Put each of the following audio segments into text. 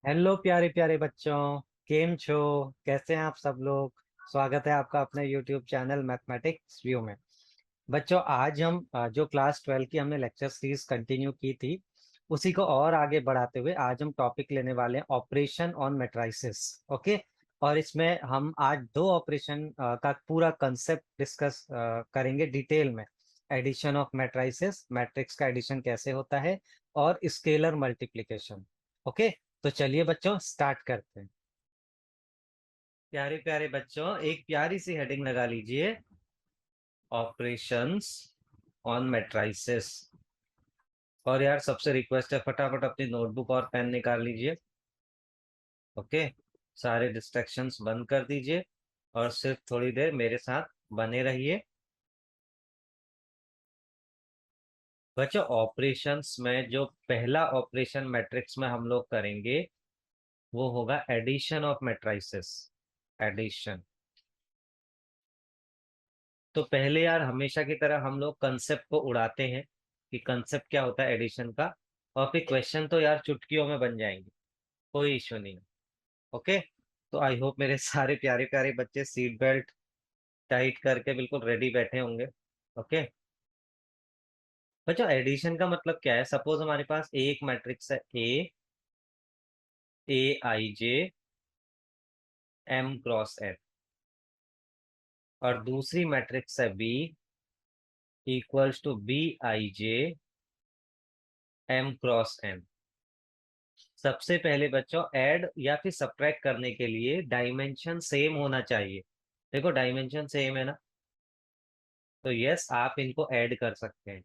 Hello प्यारे प्यारे बच्चों। केम छो? कैसे हैं आप सब लोग? स्वागत है आपका अपने यूट्यूब चैनल मैथमेटिक्स व्यू में। बच्चों, आज हम जो क्लास 12 की हमने लेक्चर सीरीज कंटिन्यू की थी, उसी को और आगे बढ़ाते हुए आज हम टॉपिक लेने वाले हैं ऑपरेशन ऑन मैट्रिसेस। ओके। और इसमें हम आज दो ऑपरेशन का पूरा कंसेप्ट डिस्कस करेंगे डिटेल में। एडिशन ऑफ मैट्रिसेस, मैट्रिक्स का एडिशन कैसे होता है, और स्केलर मल्टीप्लिकेशन। ओके। तो चलिए बच्चों, स्टार्ट करते हैं। प्यारे प्यारे बच्चों, एक प्यारी सी हेडिंग लगा लीजिए, ऑपरेशंस ऑन मैट्रिसेस। और यार, सबसे रिक्वेस्ट है, फटाफट अपनी नोटबुक और पेन निकाल लीजिए। ओके। सारे डिस्ट्रैक्शंस बंद कर दीजिए और सिर्फ थोड़ी देर मेरे साथ बने रहिए। बच्चों, ऑपरेशंस में जो पहला ऑपरेशन मैट्रिक्स में हम लोग करेंगे वो होगा एडिशन ऑफ मैट्रिसेस। एडिशन। तो पहले यार, हमेशा की तरह हम लोग कंसेप्ट को उड़ाते हैं कि कंसेप्ट क्या होता है एडिशन का। और फिर क्वेश्चन तो यार चुटकियों में बन जाएंगे, कोई इश्यू नहीं। ओके। तो आई होप मेरे सारे प्यारे प्यारे बच्चे सीट बेल्ट टाइट करके बिल्कुल रेडी बैठे होंगे। ओके। बच्चों, एडिशन का मतलब क्या है? सपोज हमारे पास एक मैट्रिक्स है A i j m cross n, और दूसरी मैट्रिक्स है B equals to B i j m cross n. सबसे पहले बच्चों, ऐड या फिर सब्ट्रैक्ट करने के लिए डायमेंशन सेम होना चाहिए। देखो, डायमेंशन सेम है ना, तो यस, आप इनको ऐड कर सकते हैं।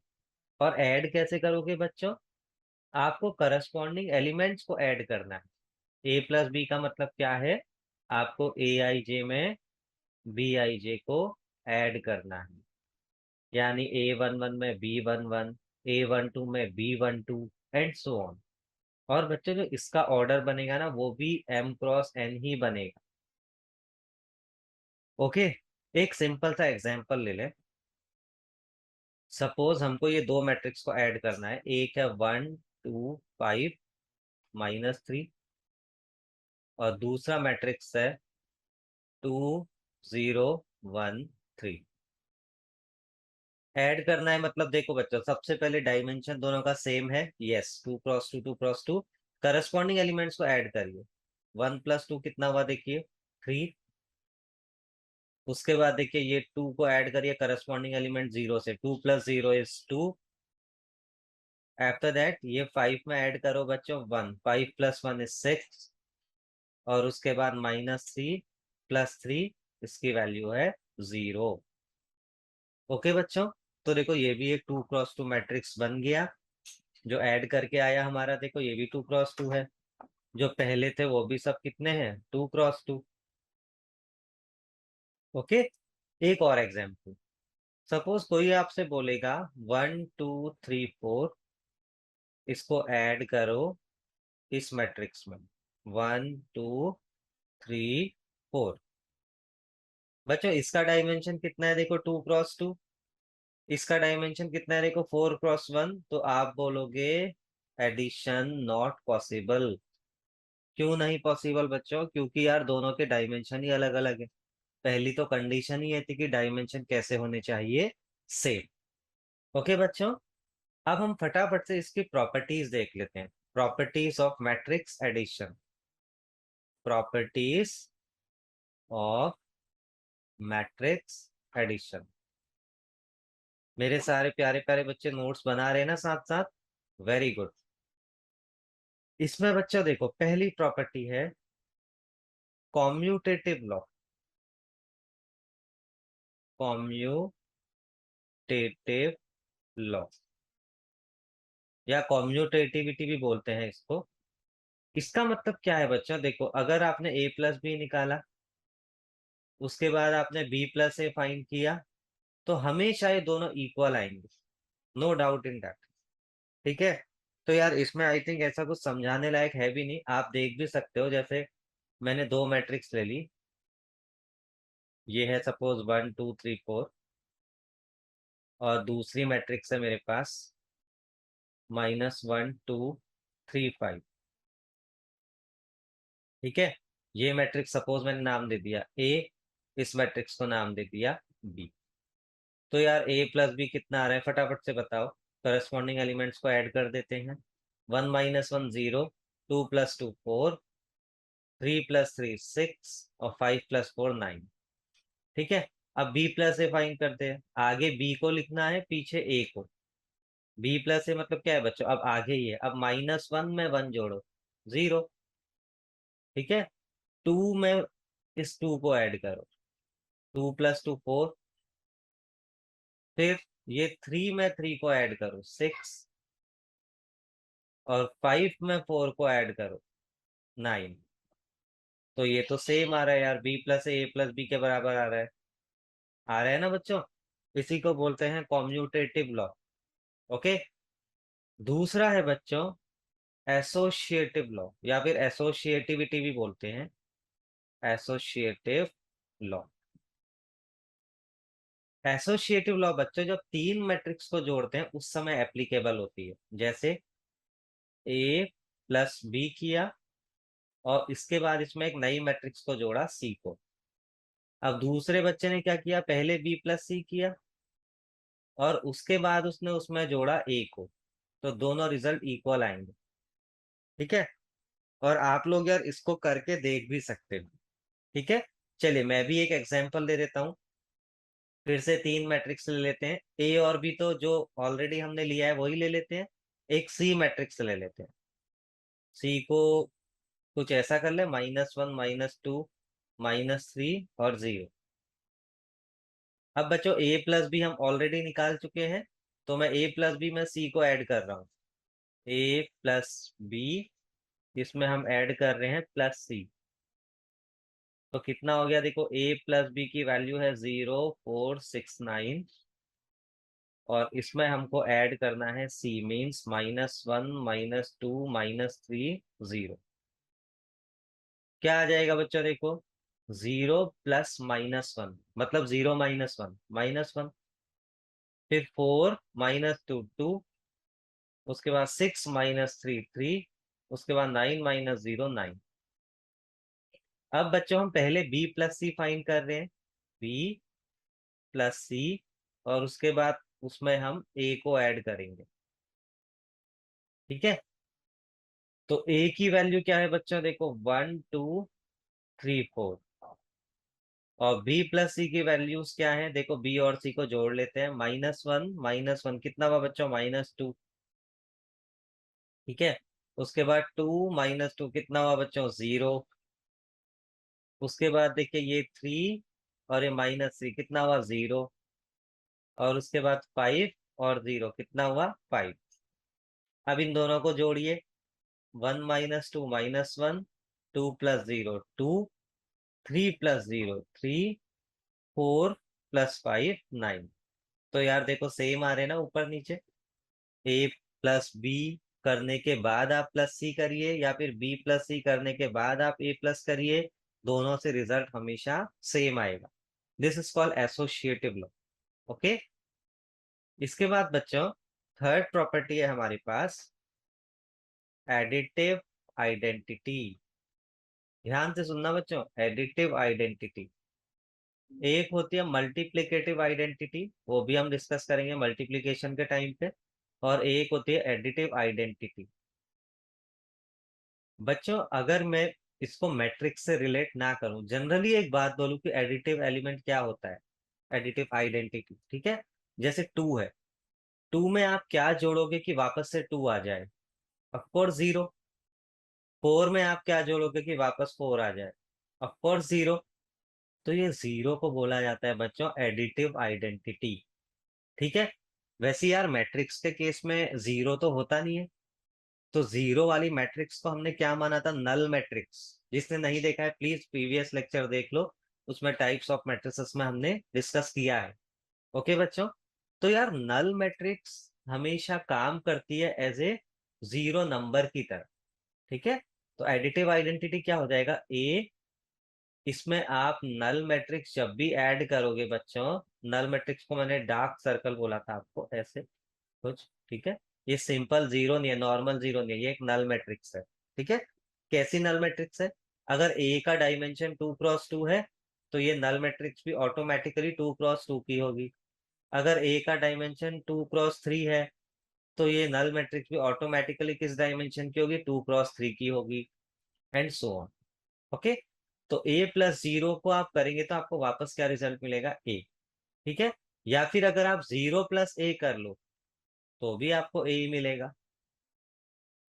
और ऐड कैसे करोगे बच्चों? आपको करस्पॉन्डिंग एलिमेंट्स को ऐड करना है। ए प्लस बी का मतलब क्या है? आपको ए आई जे में बी आई जे को ऐड करना है। यानी ए वन वन में b one one, a one two में b one two, and so on. और बच्चों, जो इसका ऑर्डर बनेगा ना, वो भी एम क्रॉस एन ही बनेगा। ओके। एक सिंपल सा एग्जांपल ले लें। सपोज हमको ये दो मैट्रिक्स को ऐड करना है। एक है 1 2 5 -3, और दूसरा मैट्रिक्स है 2 0 1 3। ऐड करना है मतलब, देखो बच्चों, सबसे पहले डायमेंशन दोनों का सेम है। Yes, 2 cross 2 2 cross 2। Corresponding elements को ऐड करिए। 1 + 2 कितना हुआ? देखिए, 3। उसके बाद देखिए, ये 2 को ऐड करिए करस्पॉन्डिंग एलिमेंट 0 से। 2 + 0 = 2। आफ्टर दैट ये 5 में ऐड करो बच्चों 1। 5 + 1 = 6। और उसके बाद -3 + 3, इसकी वैल्यू है 0। ओके बच्चों। तो देखो, ये भी एक 2 क्रॉस 2 मैट्रिक्स बन गया। जो ऐड करके आया हमारा, देखो ये भी 2 क्रॉस 2 है। जो पहले थे वो भी सब कितने हैं? 2 क्रॉस 2। ओके। एक और एग्जाम्पल। सपोज कोई आपसे बोलेगा 1 2 3 4, इसको ऐड करो इस मैट्रिक्स में। 1 2 3 4। बच्चों, इसका डायमेंशन कितना है? देखो, 2 क्रॉस 2। इसका डायमेंशन कितना है? देखो, 4 क्रॉस 1। तो आप बोलोगे एडिशन नॉट पॉसिबल। क्यों नहीं पॉसिबल बच्चों? क्योंकि यार, दोनों के डायमेंशन ही अलग अलग है। पहली तो कंडीशन ही ये थी कि डायमेंशन कैसे होने चाहिए? सेम। ओके बच्चों। अब हम फटाफट से इसकी प्रॉपर्टीज देख लेते हैं। Properties of matrix addition. Properties of matrix addition. मेरे सारे प्यारे प्यारे बच्चे नोट्स बना रहे हैं ना साथ साथ? Very good. इसमें बच्चों देखो, पहली प्रॉपर्टी है कॉम्यूटेटिव लॉ। कॉम्यूटेटिव लॉ, या कॉम्यूटेटिविटी भी बोलते हैं इसको। इसका मतलब क्या है बच्चों? देखो, अगर आपने a + b निकाला, उसके बाद आपने b + a फाइंड किया, तो हमेशा ये दोनों इक्वल आएंगे। No doubt in that. ठीक है। तो यार, इसमें आई थिंक ऐसा कुछ समझाने लायक है भी नहीं, आप देख भी सकते हो। जैसे मैंने दो मैट्रिक्स ले ली। ये है सपोज 1 2 3 4, और दूसरी मैट्रिक्स है मेरे पास -1 2 3 5। ठीक है, ये मैट्रिक्स सपोज मैंने नाम दे दिया ए, इस मैट्रिक्स को नाम दे दिया बी। तो यार ए प्लस बी कितना आ रहा है फटाफट से बताओ। करस्पॉन्डिंग एलिमेंट्स को ऐड कर देते हैं। 1 - 1 0, 2 + 2 4, 3 + 3 6 और 5 + 4 9। ठीक है, अब बी प्लस ए फाइंड करते हैं। आगे बी को लिखना है, पीछे ए को। बी प्लस ए मतलब क्या है बच्चों, अब आगे ही है। अब -1 में 1 जोड़ो, 0। ठीक है, 2 में इस 2 को ऐड करो, 2 + 2 4। फिर ये 3 में 3 को ऐड करो, 6। और 5 में 4 को ऐड करो, 9। तो ये तो सेम आ रहा है यार, बी प्लस ए प्लस बी के बराबर आ रहा है ना बच्चों। इसी को बोलते हैं कॉम्यूटेटिव लॉ। ओके, दूसरा है बच्चों एसोसिएटिव लॉ, या फिर एसोसिएटिविटी भी बोलते हैं, एसोसिएटिव लॉ। एसोसिएटिव लॉ बच्चों जब तीन मैट्रिक्स को जोड़ते हैं उस समय एप्लीकेबल होती है। जैसे ए प्लस बी किया, और इसके बाद इसमें एक नई मैट्रिक्स को जोड़ा सी को। अब दूसरे बच्चे ने क्या किया, पहले बी प्लस सी किया और उसके बाद उसने उसमें जोड़ा ए को, तो दोनों रिजल्ट इक्वल आएंगे। ठीक है, और आप लोग यार इसको करके देख भी सकते हो। ठीक है, चलिए मैं भी एक एग्जांपल दे देता हूँ। फिर से तीन मैट्रिक्स ले लेते हैं, ए और बी तो जो ऑलरेडी हमने लिया है वही ले लेते हैं। एक सी मैट्रिक्स ले लेते हैं। सी को कुछ ऐसा कर ले, -1 -2 -3 और 0। अब बच्चों ए प्लस बी हम ऑलरेडी निकाल चुके हैं, तो मैं ए प्लस बी में सी को ऐड कर रहा हूँ। ए प्लस बी, इसमें हम ऐड कर रहे हैं प्लस सी। तो कितना हो गया देखो, ए प्लस बी की वैल्यू है 0 4 6 9, और इसमें हमको ऐड करना है सी, मीन्स -1 -2 -3 0। क्या आ जाएगा बच्चों देखो, 0 + -1 मतलब 0 - 1 -1। फिर 4 -2 2, उसके बाद 6 -3 3, उसके बाद 9 -0 9। अब बच्चों हम पहले b प्लस सी फाइंड कर रहे हैं, b प्लस सी, और उसके बाद उसमें हम a को ऐड करेंगे। ठीक है, तो a की वैल्यू क्या है बच्चों देखो, 1 2 3 4। और b प्लस सी की वैल्यूज क्या है देखो, b और c को जोड़ लेते हैं। -1 -1 कितना हुआ बच्चों, -2। ठीक है, उसके बाद 2 -2 कितना हुआ बच्चों, 0। उसके बाद देखिए ये 3 और ये -3 कितना हुआ, 0। और उसके बाद 5 और 0 कितना हुआ, 5। अब इन दोनों को जोड़िए, 1 -2 -1, 2 + 0 2, 3 + 0 3, 4 + 5 9। तो यार देखो सेम आ रहे हैं ना ऊपर नीचे। ए प्लस बी करने के बाद आप प्लस सी करिए, या फिर बी प्लस सी करने के बाद आप ए प्लस करिए, दोनों से रिजल्ट हमेशा सेम आएगा। This is called associative law. Okay, इसके बाद बच्चों थर्ड प्रॉपर्टी है हमारे पास, एडिटिव आइडेंटिटी। ध्यान से सुनना बच्चों, एडिटिव आइडेंटिटी। एक होती है मल्टीप्लिकेटिव आइडेंटिटी, वो भी हम डिस्कस करेंगे मल्टीप्लिकेशन के टाइम पे। और एक होती है एडिटिव आइडेंटिटी। बच्चों अगर मैं इसको मैट्रिक्स से रिलेट ना करूं, जनरली एक बात बोलूं कि एडिटिव एलिमेंट क्या होता है, एडिटिव आइडेंटिटी। ठीक है, जैसे 2 है, 2 में आप क्या जोड़ोगे कि वापस से 2 आ जाए, ऑफकोर्स 0। 4 में आप क्या जोड़ोगे कि वापस 4 आ जाए, ऑफकोर्स 0। तो ये 0 को बोला जाता है बच्चों एडिटिव आइडेंटिटी। ठीक है, वैसे यार मैट्रिक्स के केस में 0 तो होता नहीं है, तो 0 वाली मैट्रिक्स को हमने क्या माना था, नल मैट्रिक्स। जिसने नहीं देखा है प्लीज प्रीवियस लेक्चर देख लो, उसमें टाइप्स ऑफ मैट्रिसेस में हमने डिस्कस किया है। ओके बच्चों, तो यार नल मैट्रिक्स हमेशा काम करती है एज ए 0 नंबर की तरह। ठीक है, तो एडिटिव आइडेंटिटी क्या हो जाएगा, ए, इसमें आप नल मैट्रिक्स जब भी ऐड करोगे बच्चों, नल मैट्रिक्स को मैंने डार्क सर्कल बोला था आपको, ऐसे कुछ। ठीक है, ये सिंपल जीरो नहीं है, नॉर्मल जीरो नहीं है, ये एक नल मैट्रिक्स है। ठीक है, कैसी नल मैट्रिक्स है, अगर ए का डायमेंशन 2x2 है तो ये नल मैट्रिक्स भी ऑटोमेटिकली 2x2 की होगी। अगर ए का डायमेंशन 2x3 है तो ये नल मैट्रिक्स भी ऑटोमेटिकली किस डायमेंशन की होगी, 2x3 की होगी, एंड सो ऑन। ओके, तो a प्लस 0 को आप करेंगे तो आपको वापस क्या रिजल्ट मिलेगा, a। ठीक है, या फिर अगर आप 0 प्लस a कर लो तो भी आपको a ही मिलेगा।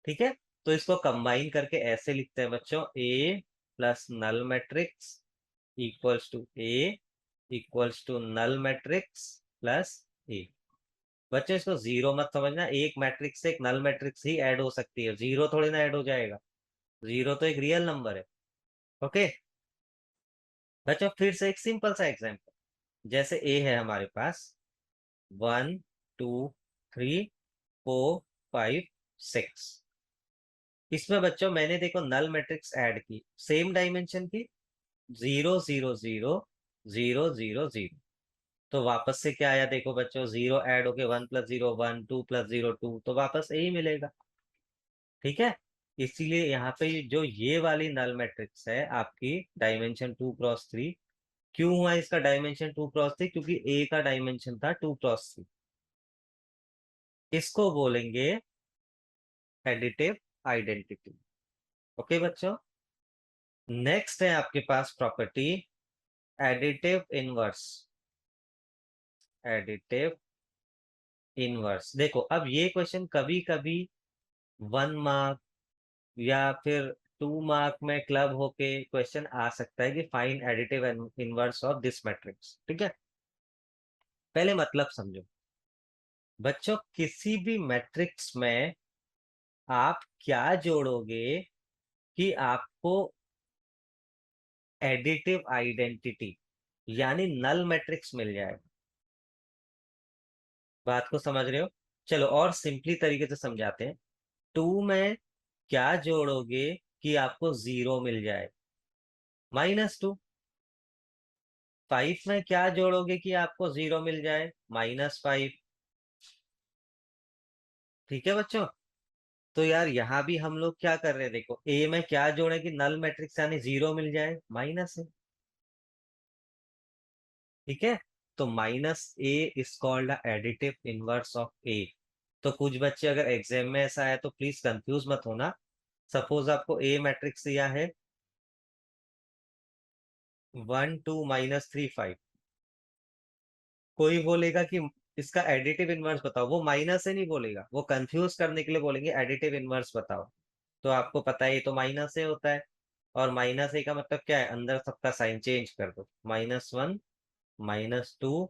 ठीक है, तो इसको कंबाइन करके ऐसे लिखते हैं बच्चों, a plus null matrix equals to a equals to null matrix plus a। बच्चों इसको जीरो मत समझना, एक मैट्रिक्स से एक नल मैट्रिक्स ही ऐड हो सकती है, जीरो थोड़ी ना ऐड हो जाएगा, जीरो तो एक रियल नंबर है। ओके बच्चों, फिर से एक सिंपल सा एग्जांपल, जैसे ए है हमारे पास 1 2 3 4 5 6। इसमें बच्चों मैंने देखो नल मैट्रिक्स ऐड की, सेम डायमेंशन की, 0 0 0 0 0 0। तो वापस से क्या आया देखो बच्चों, जीरो ऐड होके 1 + 0 1, 2 + 0 2, तो वापस यही मिलेगा। ठीक है, इसीलिए यहाँ पे जो ये वाली नल मैट्रिक्स है आपकी डायमेंशन 2x3, क्यों हुआ इसका डायमेंशन 2x3, क्योंकि ए का डायमेंशन था 2x3। इसको बोलेंगे एडिटिव आइडेंटिटी। ओके बच्चों, नेक्स्ट है आपके पास property additive inverse. Additive inverse, देखो अब ये क्वेश्चन कभी कभी 1 मार्क या फिर 2 मार्क में क्लब होके क्वेश्चन आ सकता है कि find additive inverse of this matrix. ठीक है, पहले मतलब समझो बच्चों, किसी भी मैट्रिक्स में आप क्या जोड़ोगे कि आपको एडिटिव आइडेंटिटी यानी नल मैट्रिक्स मिल जाए। बात को समझ रहे हो? चलो और सिंपली तरीके से समझाते हैं। 2 में क्या जोड़ोगे कि आपको 0 मिल जाए, -2। 5 में क्या जोड़ोगे कि आपको 0 मिल जाए, -5। ठीक है बच्चों, तो यार यहाँ भी हम लोग क्या कर रहे हैं, देखो ए में क्या जोड़े कि नल मैट्रिक्स यानी 0 मिल जाए, माइनस है। ठीक है, तो -a is called additive inverse of a। तो कुछ बच्चे अगर एग्जाम में ऐसा है तो प्लीज कंफ्यूज मत होना। सपोज आपको ए मैट्रिक्स दिया है 1 2 - 3 5, कोई बोलेगा कि इसका एडिटिव इनवर्स बताओ, वो माइनस से नहीं बोलेगा, वो कंफ्यूज करने के लिए बोलेंगे एडिटिव इनवर्स बताओ। तो आपको पता है ये तो माइनस से होता है, और -a का मतलब क्या है, अंदर सबका साइन चेंज कर दो, -1 -2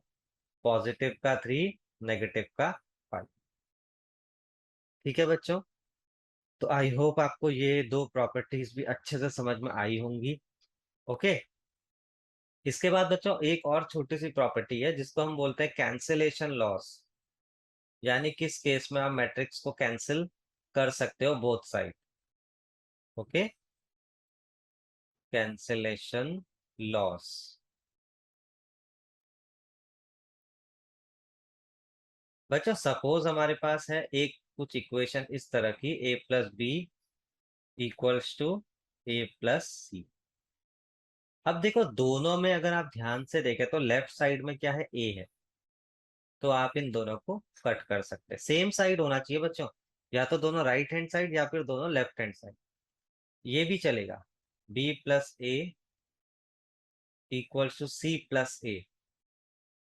पॉजिटिव का 3 नेगेटिव का 5। ठीक है बच्चों, तो आई होप आपको ये दो प्रॉपर्टीज भी अच्छे से समझ में आई होंगी। ओके, इसके बाद बच्चों एक और छोटी सी प्रॉपर्टी है जिसको हम बोलते हैं कैंसिलेशन लॉस, यानी किस केस में आप मैट्रिक्स को कैंसिल कर सकते हो both side. Okay, cancellation loss. बच्चों सपोज हमारे पास है एक कुछ इक्वेशन इस तरह की, a + b = a + c। अब देखो दोनों में अगर आप ध्यान से देखें तो लेफ्ट साइड में क्या है, a है, तो आप इन दोनों को कट कर सकते हैं। सेम साइड होना चाहिए बच्चों, या तो दोनों राइट हैंड साइड या फिर दोनों लेफ्ट हैंड साइड, ये भी चलेगा। b + a = c + a,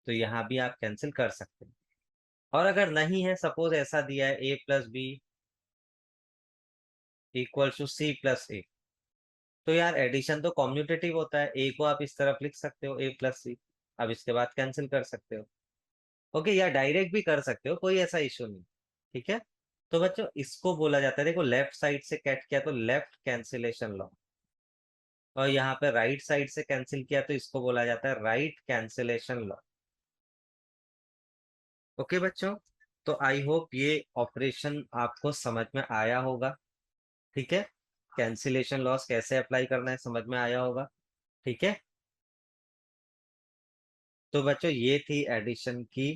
तो यहाँ भी आप कैंसिल कर सकते हैं। और अगर नहीं है, सपोज ऐसा दिया है a + b = c + a, तो यार एडिशन तो कॉम्यूटेटिव होता है, ए को आप इस तरफ लिख सकते हो a + c, अब इसके बाद कैंसिल कर सकते हो। ओके, या डायरेक्ट भी कर सकते हो, कोई ऐसा इशू नहीं। ठीक है, तो बच्चों इसको बोला जाता है, देखो लेफ्ट साइड से कट किया तो लेफ्ट कैंसिलेशन लॉ, और यहाँ पे राइट साइड से कैंसिल किया तो इसको बोला जाता है राइट कैंसिलेशन लॉ। ओके बच्चों, तो आई होप ये ऑपरेशन आपको समझ में आया होगा। ठीक है, कैंसिलेशन लॉस कैसे अप्लाई करना है समझ में आया होगा। ठीक है, तो बच्चों ये थी एडिशन की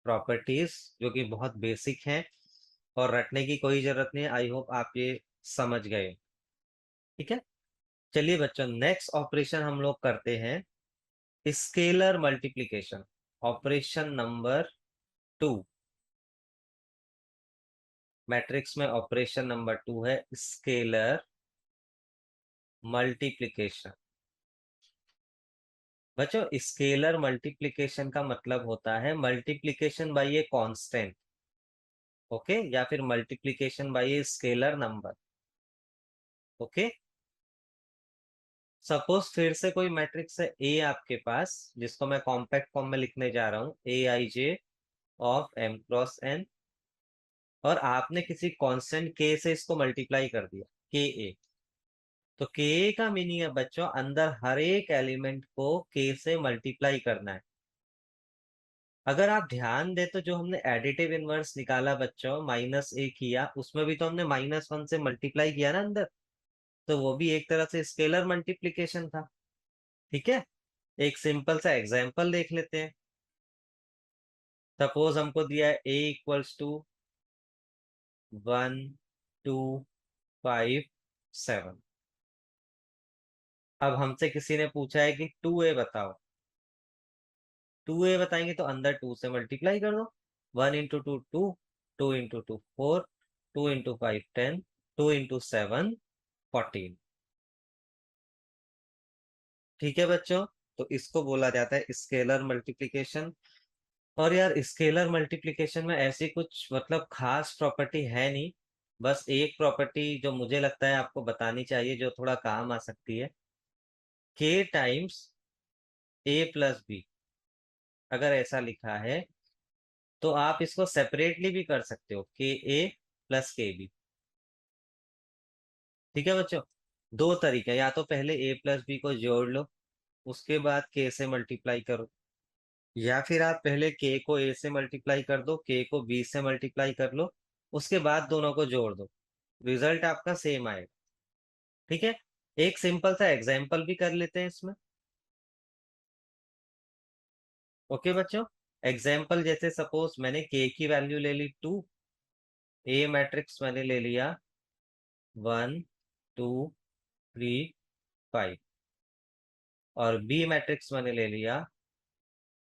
प्रॉपर्टीज जो कि बहुत बेसिक हैं और रटने की कोई जरूरत नहीं है। आई होप आप ये समझ गए। ठीक है, चलिए बच्चों, नेक्स्ट ऑपरेशन हम लोग करते हैं scalar multiplication. Operation number 2, matrix में ऑपरेशन नंबर 2 है स्केलर मल्टीप्लिकेशन। बच्चों, स्केलर मल्टीप्लिकेशन का मतलब होता है multiplication bye a constant, okay, या फिर multiplication bye a scalar number, okay. Suppose फिर से कोई मैट्रिक्स है ए आपके पास, जिसको मैं कॉम्पैक्ट फॉर्म में लिखने जा रहा हूं, ए i J of M cross n, और आपने किसी कांस्टेंट के से इसको मल्टीप्लाई कर दिया, के ए। तो के का मीनिंग है बच्चों, अंदर हर एक एलिमेंट को के से मल्टीप्लाई करना है। अगर आप ध्यान दे तो जो हमने एडिटिव इनवर्स निकाला बच्चों, -a किया, उसमें भी तो हमने -1 से मल्टीप्लाई किया ना अंदर, तो वो भी एक तरह से स्केलर मल्टीप्लिकेशन था। ठीक है, एक सिंपल सा एग्जांपल देख लेते हैं। सपोज हमको दिया है a इक्वल्स टू 1 2 5 7। अब हमसे किसी ने पूछा है कि 2a बताओ। 2a बताएंगे तो अंदर 2 से मल्टीप्लाई कर दो। 1 into two 2, 2 into two 4, 2 into 5 10, 2 into 7 14। ठीक है बच्चों, तो इसको बोला जाता है स्केलर मल्टीप्लिकेशन। और यार, स्केलर मल्टीप्लिकेशन में ऐसी कुछ मतलब खास प्रॉपर्टी है नहीं। बस एक प्रॉपर्टी जो मुझे लगता है आपको बतानी चाहिए, जो थोड़ा काम आ सकती है, के टाइम्स ए प्लस बी। अगर ऐसा लिखा है तो आप इसको सेपरेटली भी कर सकते हो, के ए प्लस के बी। ठीक है बच्चों, दो तरीके, या तो पहले ए प्लस बी को जोड़ लो, उसके बाद के से मल्टीप्लाई करो, या फिर आप पहले के को ए से मल्टीप्लाई कर दो, के को बी से मल्टीप्लाई कर लो, उसके बाद दोनों को जोड़ दो, रिजल्ट आपका सेम आएगा। ठीक है, एक सिंपल सा एग्जाम्पल भी कर लेते हैं इसमें। ओके बच्चों, एग्जाम्पल जैसे सपोज मैंने के की वैल्यू ले ली 2, ए मैट्रिक्स मैंने ले लिया 1 2 3 5, और बी मैट्रिक्स मैंने ले लिया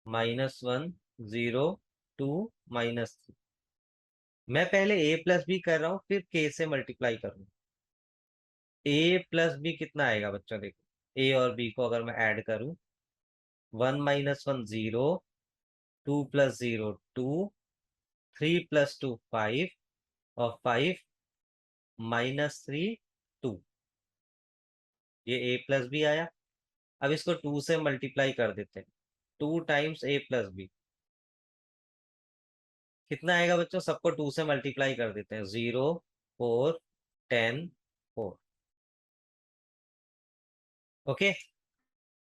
-1 0 2 -3। मैं पहले ए प्लस बी कर रहा हूँ, फिर के से मल्टीप्लाई करूँ। ए प्लस बी कितना आएगा बच्चों, देखो ए और बी को अगर मैं ऐड करूं, 1 -1 0, 2 + 0 2, 3 + 2 5, और 5 -3 2। ये ए प्लस बी आया। अब इसको 2 से मल्टीप्लाई कर देते हैं, 2 टाइम्स ए प्लस बी कितना आएगा बच्चों, सबको 2 से मल्टीप्लाई कर देते हैं, 0 4 10 4। ओके,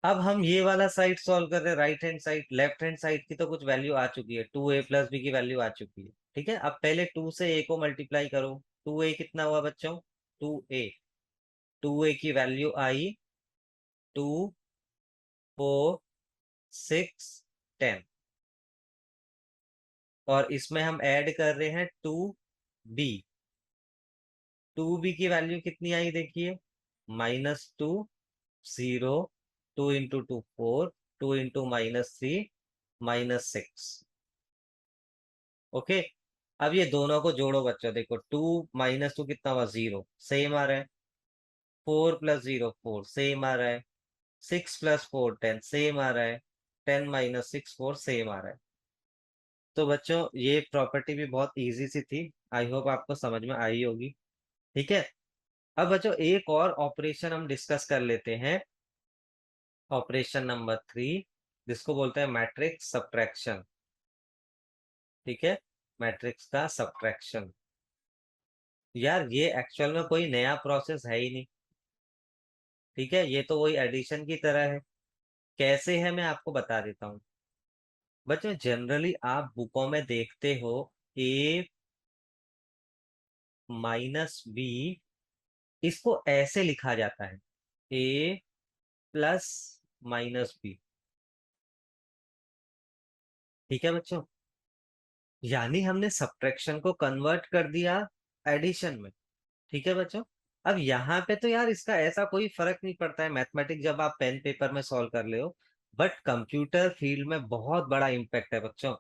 अब हम ये वाला साइड सॉल्व कर रहे हैं, right hand side. Left hand side की तो कुछ वैल्यू आ चुकी है, 2a प्लस बी की वैल्यू आ चुकी है। ठीक है, अब पहले 2 से a को मल्टीप्लाई करो। 2a कितना हुआ बच्चों, 2a। 2a की वैल्यू आई 2 4 6 10, और इसमें हम ऐड कर रहे हैं 2b। 2b की वैल्यू कितनी आई देखिए, -2 0, 2 इंटू टू 4, 2 इंटू -3 -6। ओके, अब ये दोनों को जोड़ो बच्चों, देखो 2 -2 कितना हुआ, 0, सेम आ रहा है। 4 + 0 4, सेम आ रहा है। 6 + 4 10, सेम आ रहा है। 10 - 6 4, सेम आ रहा है। तो बच्चों, ये प्रॉपर्टी भी बहुत इजी सी थी, आई होप आपको समझ में आई होगी। ठीक है, अब बच्चों एक और ऑपरेशन हम डिस्कस कर लेते हैं, ऑपरेशन नंबर 3, जिसको बोलते हैं मैट्रिक्स सब्ट्रैक्शन। ठीक है, मैट्रिक्स का सब्ट्रैक्शन। यार, ये एक्चुअल में कोई नया प्रोसेस है ही नहीं। ठीक है, ये तो वही एडिशन की तरह है। कैसे है मैं आपको बता देता हूँ। बच्चों, जनरली आप बुकों में देखते हो a -b, इसको ऐसे लिखा जाता है, a प्लस -b। ठीक है बच्चों, यानी हमने सब्ट्रैक्शन को कन्वर्ट कर दिया एडिशन में। ठीक है बच्चों, अब यहाँ पे तो यार इसका ऐसा कोई फर्क नहीं पड़ता है, मैथमेटिक्स जब आप पेन पेपर में सॉल्व कर ले हो, बट कंप्यूटर फील्ड में बहुत बड़ा इम्पैक्ट है बच्चों।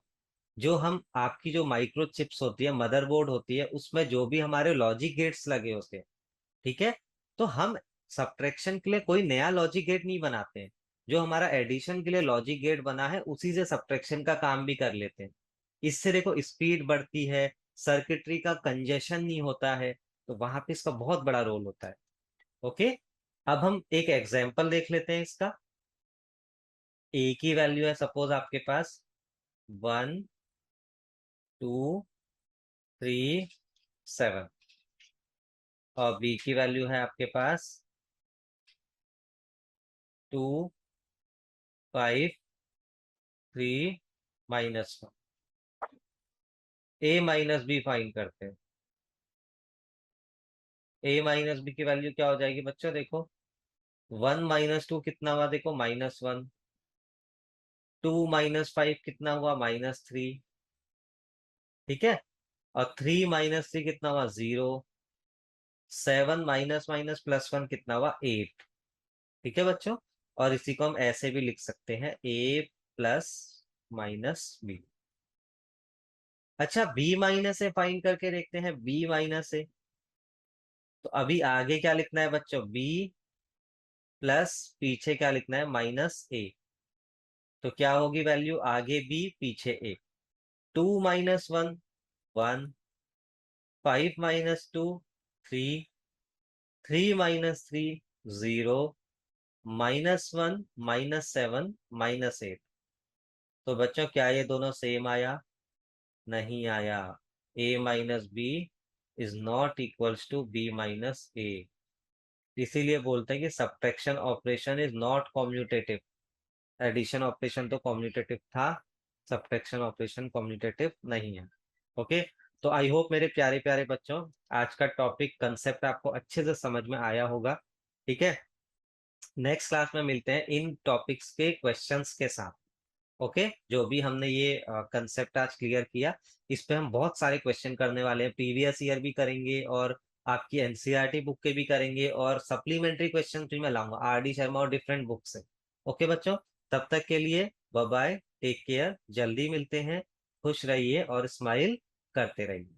जो हम आपकी जो माइक्रो चिप्स होती है, मदरबोर्ड होती है, उसमें जो भी हमारे लॉजिक गेट्स लगे होते हैं, ठीक है, तो हम सब्ट्रैक्शन के लिए कोई नया लॉजिक गेट नहीं बनाते हैं। जो हमारा एडिशन के लिए लॉजिक गेट बना है उसी से सब्ट्रैक्शन का काम भी कर लेते हैं। इससे देखो स्पीड बढ़ती है, सर्किटरी का कंजेशन नहीं होता है, तो वहां पे इसका बहुत बड़ा रोल होता है। ओके, अब हम एक एग्जांपल देख लेते हैं इसका। ए की वैल्यू है सपोज आपके पास 1 2 3 7, और बी की वैल्यू है आपके पास 2 5 3 -1। ए माइनस बी फाइन करते हैं। ए माइनस बी की वैल्यू क्या हो जाएगी बच्चों, देखो 1 - 2 कितना हुआ, देखो -1। 2 - 5 कितना हुआ, -3। ठीक है, और 3 - 3 कितना हुआ, 0। 7 माइनस माइनस +1 कितना हुआ, 8। ठीक है बच्चों, और इसी को हम ऐसे भी लिख सकते हैं, ए प्लस माइनस बी। अच्छा, बी माइनस ए फाइन करके देखते हैं, बी माइनस ए। तो अभी आगे क्या लिखना है बच्चों, बी प्लस पीछे क्या लिखना है, -a। तो क्या होगी वैल्यू, आगे बी पीछे ए। 2 - 1 1, 5 - 2 3, 3 - 3 0, -1 -7 -8। तो बच्चों क्या ये दोनों सेम आया, नहीं आया। a minus b is not equals to b minus a. इसीलिए बोलते हैं कि subtraction operation is not commutative. Addition operation तो कॉम्यूटेटिव था, सब्ट्रैक्शन ऑपरेशन कॉम्यूटेटिव नहीं है। ओके, तो आई होप मेरे प्यारे प्यारे बच्चों, आज का टॉपिक कंसेप्ट आपको अच्छे से समझ में आया होगा। ठीक है, नेक्स्ट क्लास में मिलते हैं इन टॉपिक्स के क्वेश्चंस के साथ। ओके, जो भी हमने ये कंसेप्ट आज क्लियर किया, इस पे हम बहुत सारे क्वेश्चन करने वाले हैं, प्रीवियस ईयर भी करेंगे और आपकी एनसीईआरटी बुक के भी करेंगे, और सप्लीमेंट्री क्वेश्चन भी मैं लाऊंगा आर डी शर्मा और डिफरेंट बुक से। ओके बच्चों, तब तक के लिए बाय बाय, टेक केयर, जल्दी मिलते हैं। खुश रहिए और स्माइल करते रहिए।